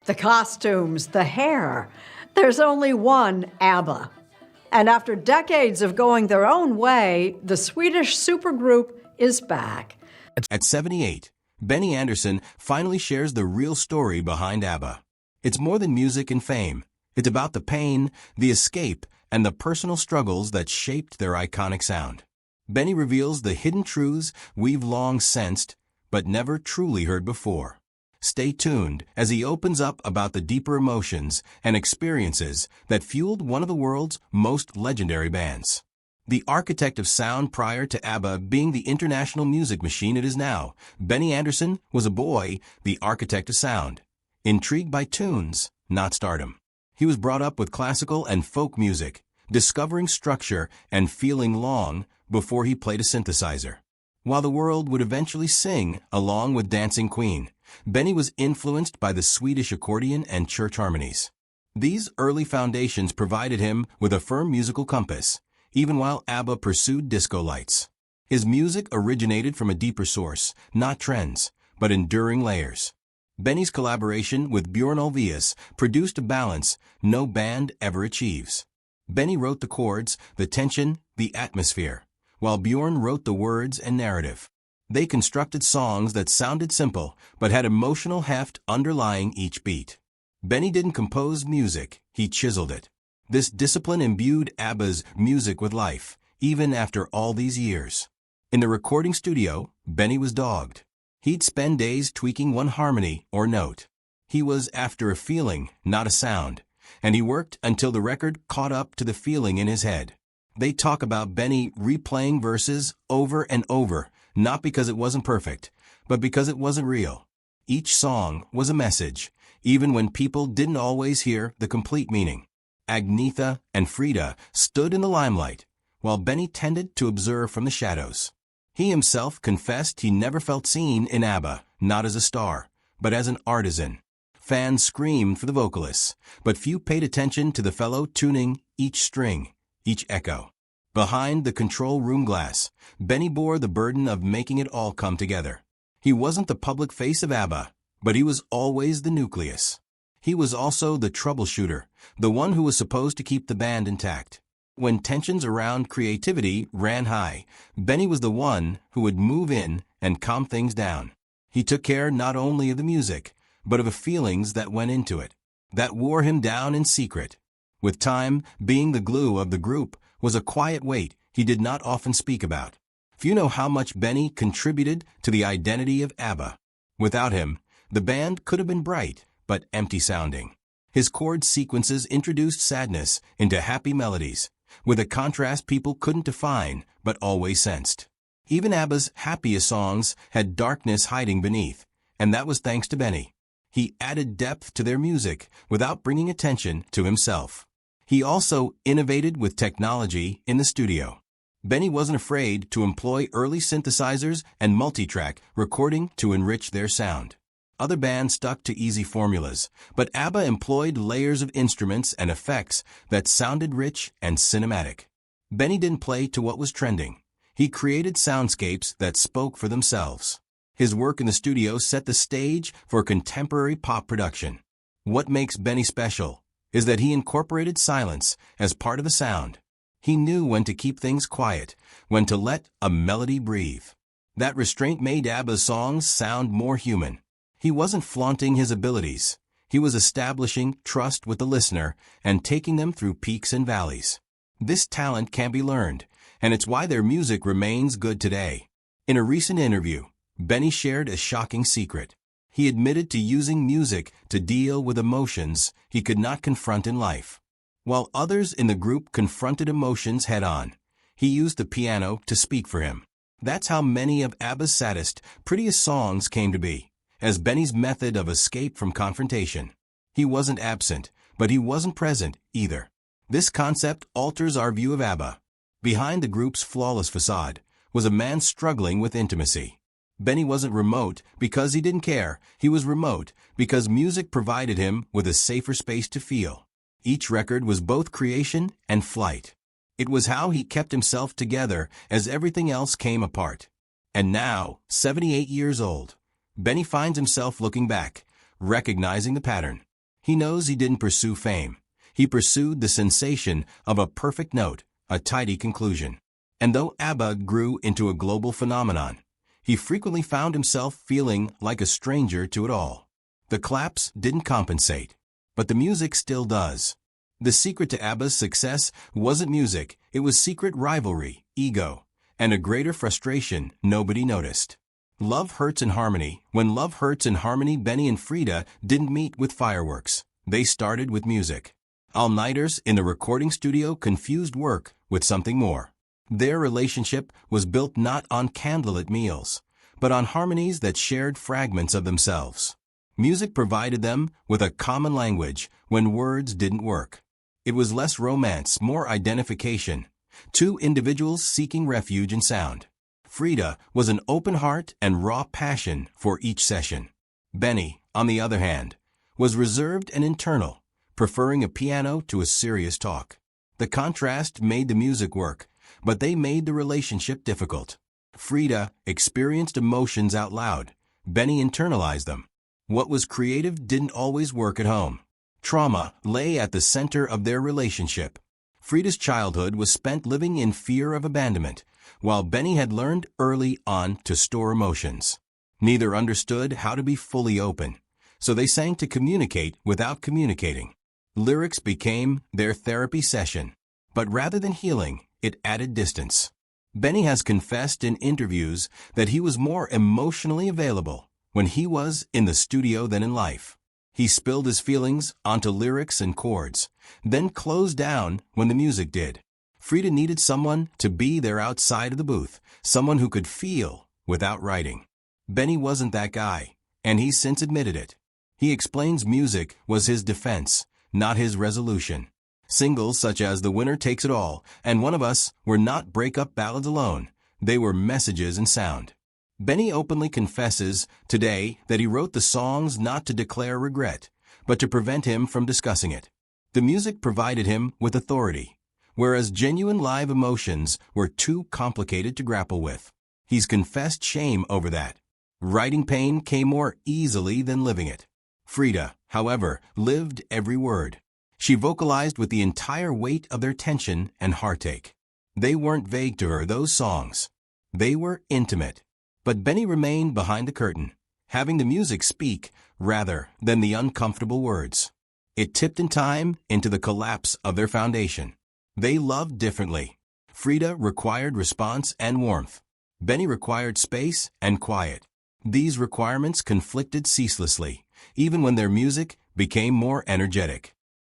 The costumes, the hair. There's only one ABBA. And after decades of going their own way, the Swedish supergroup is back. At 78, Benny Andersson finally shares the real story behind ABBA. It's more than music and fame. It's about the pain, the escape, and the personal struggles that shaped their iconic sound. Benny reveals the hidden truths we've long sensed, but never truly heard before. Stay tuned as he opens up about the deeper emotions and experiences that fueled one of the world's most legendary bands. The architect of sound prior to ABBA being the international music machine it is now, Benny Andersson was a boy, the architect of sound. Intrigued by tunes, not stardom. He was brought up with classical and folk music, discovering structure and feeling long before he played a synthesizer. While the world would eventually sing along with Dancing Queen, Benny was influenced by the Swedish accordion and church harmonies. These early foundations provided him with a firm musical compass, even while ABBA pursued disco lights. His music originated from a deeper source, not trends, but enduring layers. Benny's collaboration with Björn Ulvaeus produced a balance no band ever achieves. Benny wrote the chords, the tension, the atmosphere, while Björn wrote the words and narrative. They constructed songs that sounded simple, but had emotional heft underlying each beat. Benny didn't compose music, he chiseled it. This discipline imbued ABBA's music with life, even after all these years. In the recording studio, Benny was dogged. He'd spend days tweaking one harmony or note. He was after a feeling, not a sound, and he worked until the record caught up to the feeling in his head. They talk about Benny replaying verses over and over, not because it wasn't perfect, but because it wasn't real. Each song was a message, even when people didn't always hear the complete meaning. Agnetha and Frida stood in the limelight, while Benny tended to observe from the shadows. He himself confessed he never felt seen in ABBA, not as a star, but as an artisan. Fans screamed for the vocalists, but few paid attention to the fellow tuning each string, each echo. Behind the control room glass, Benny bore the burden of making it all come together. He wasn't the public face of ABBA, but he was always the nucleus. He was also the troubleshooter, the one who was supposed to keep the band intact. When tensions around creativity ran high, Benny was the one who would move in and calm things down. He took care not only of the music, but of the feelings that went into it, that wore him down in secret. With time, being the glue of the group was a quiet weight he did not often speak about. Few know how much Benny contributed to the identity of ABBA. Without him, the band could have been bright, but empty-sounding. His chord sequences introduced sadness into happy melodies, with a contrast people couldn't define, but always sensed. Even ABBA's happiest songs had darkness hiding beneath, and that was thanks to Benny. He added depth to their music without bringing attention to himself. He also innovated with technology in the studio. Benny wasn't afraid to employ early synthesizers and multi-track recording to enrich their sound. Other bands stuck to easy formulas, but ABBA employed layers of instruments and effects that sounded rich and cinematic. Benny didn't play to what was trending. He created soundscapes that spoke for themselves. His work in the studio set the stage for contemporary pop production. What makes Benny special is that he incorporated silence as part of the sound. He knew when to keep things quiet, when to let a melody breathe. That restraint made ABBA's songs sound more human. He wasn't flaunting his abilities. He was establishing trust with the listener and taking them through peaks and valleys. This talent can be learned, and it's why their music remains good today. In a recent interview, Benny shared a shocking secret. He admitted to using music to deal with emotions he could not confront in life. While others in the group confronted emotions head-on, he used the piano to speak for him. That's how many of ABBA's saddest, prettiest songs came to be, as Benny's method of escape from confrontation. He wasn't absent, but he wasn't present either. This concept alters our view of ABBA. Behind the group's flawless facade was a man struggling with intimacy. Benny wasn't remote because he didn't care. He was remote because music provided him with a safer space to feel. Each record was both creation and flight. It was how he kept himself together as everything else came apart. And now, 78 years old, Benny finds himself looking back, recognizing the pattern. He knows he didn't pursue fame. He pursued the sensation of a perfect note, a tidy conclusion. And though ABBA grew into a global phenomenon, he frequently found himself feeling like a stranger to it all. The claps didn't compensate, but the music still does. The secret to ABBA's success wasn't music, it was secret rivalry, ego, and a greater frustration nobody noticed. Love Hurts in Harmony. When Love Hurts in Harmony, Benny and Frida didn't meet with fireworks. They started with music. All-nighters in the recording studio confused work with something more. Their relationship was built not on candlelit meals, but on harmonies that shared fragments of themselves. Music provided them with a common language when words didn't work. It was less romance, more identification. Two individuals seeking refuge in sound. Frida was an open heart and raw passion for each session. Benny, on the other hand, was reserved and internal, preferring a piano to a serious talk. The contrast made the music work, but they made the relationship difficult. Frida experienced emotions out loud. Benny internalized them. What was creative didn't always work at home. Trauma lay at the center of their relationship. Frida's childhood was spent living in fear of abandonment, while Benny had learned early on to store emotions. Neither understood how to be fully open, so they sang to communicate without communicating. Lyrics became their therapy session, but rather than healing, it added distance. Benny has confessed in interviews that he was more emotionally available when he was in the studio than in life. He spilled his feelings onto lyrics and chords, then closed down when the music did. Frida needed someone to be there outside of the booth, someone who could feel without writing. Benny wasn't that guy, and he's since admitted it. He explains music was his defense, not his resolution. Singles such as The Winner Takes It All and One of Us were not breakup ballads alone. They were messages in sound. Benny openly confesses today that he wrote the songs not to declare regret, but to prevent him from discussing it. The music provided him with authority, whereas genuine live emotions were too complicated to grapple with. He's confessed shame over that. Writing pain came more easily than living it. Frida, however, lived every word. She vocalized with the entire weight of their tension and heartache. They weren't vague to her, those songs. They were intimate. But Benny remained behind the curtain, having the music speak rather than the uncomfortable words. It tipped in time into the collapse of their foundation. They loved differently. Frida required response and warmth. Benny required space and quiet. These requirements conflicted ceaselessly, even when their music became more energetic.